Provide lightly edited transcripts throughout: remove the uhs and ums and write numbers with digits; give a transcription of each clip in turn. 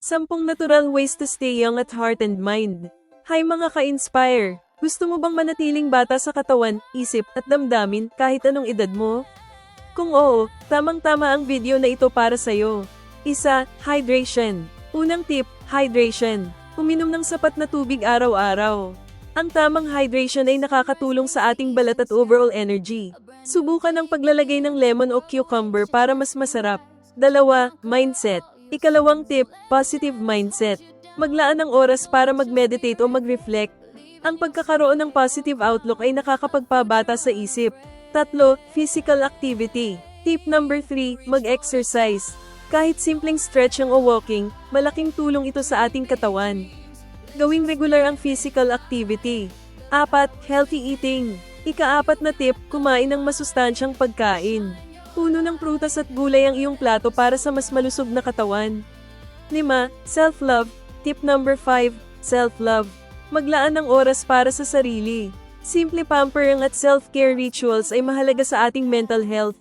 10 natural ways to stay young at heart and mind. Hi mga ka-inspire! Gusto mo bang manatiling bata sa katawan, isip, at damdamin kahit anong edad mo? Kung oo, tamang-tama ang video na ito para sa'yo. 1. Hydration. Unang tip, hydration. Uminom ng sapat na tubig araw-araw. Ang tamang hydration ay nakakatulong sa ating balat at overall energy. Subukan ang paglalagay ng lemon o cucumber para mas masarap. 2. Mindset. Ikalawang tip, positive mindset. Maglaan ng oras para mag-meditate o mag-reflect. Ang pagkakaroon ng positive outlook ay nakakapagpabata sa isip. 3. Physical activity. Tip number 3, mag-exercise. Kahit simpleng stretching o walking, malaking tulong ito sa ating katawan. Gawing regular ang physical activity. 4. Healthy eating. Ika-4 na tip, kumain ng masustansyang pagkain. Puno ng prutas at gulay ang iyong plato para sa mas malusog na katawan. 5. Self-love. Tip number 5, self-love. Maglaan ng oras para sa sarili. Simple pampering at self-care rituals ay mahalaga sa ating mental health.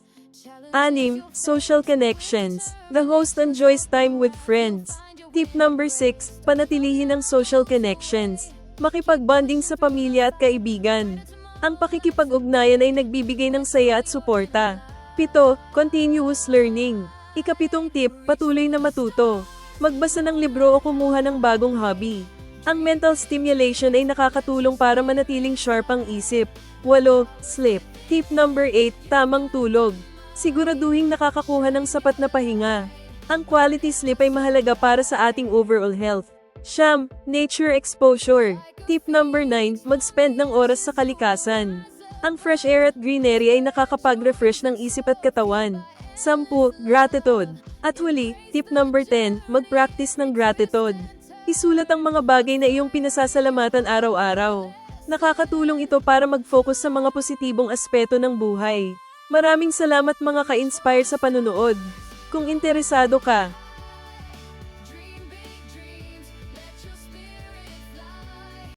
6. Social connections. The host enjoys time with friends. Tip number 6, panatilihin ang social connections. Makipag-bonding sa pamilya at kaibigan. Ang pakikipag-ugnayan ay nagbibigay ng saya at suporta. 7. Continuous learning. Ika-7 tip, patuloy na matuto. Magbasa ng libro o kumuha ng bagong hobby. Ang mental stimulation ay nakakatulong para manatiling sharp ang isip. 8. Sleep. Tip number 8, tamang tulog. Siguraduhing nakakakuha ng sapat na pahinga. Ang quality sleep ay mahalaga para sa ating overall health. 9. Nature exposure. Tip number 9, mag-spend ng oras sa kalikasan. Ang fresh air at greenery ay nakakapag-refresh ng isip at katawan. 10. Gratitude. At huli, tip number 10, mag-practice ng gratitude. Isulat ang mga bagay na iyong pinasasalamatan araw-araw. Nakakatulong ito para mag-focus sa mga positibong aspeto ng buhay. Maraming salamat mga ka-inspire sa panunood. Kung interesado ka,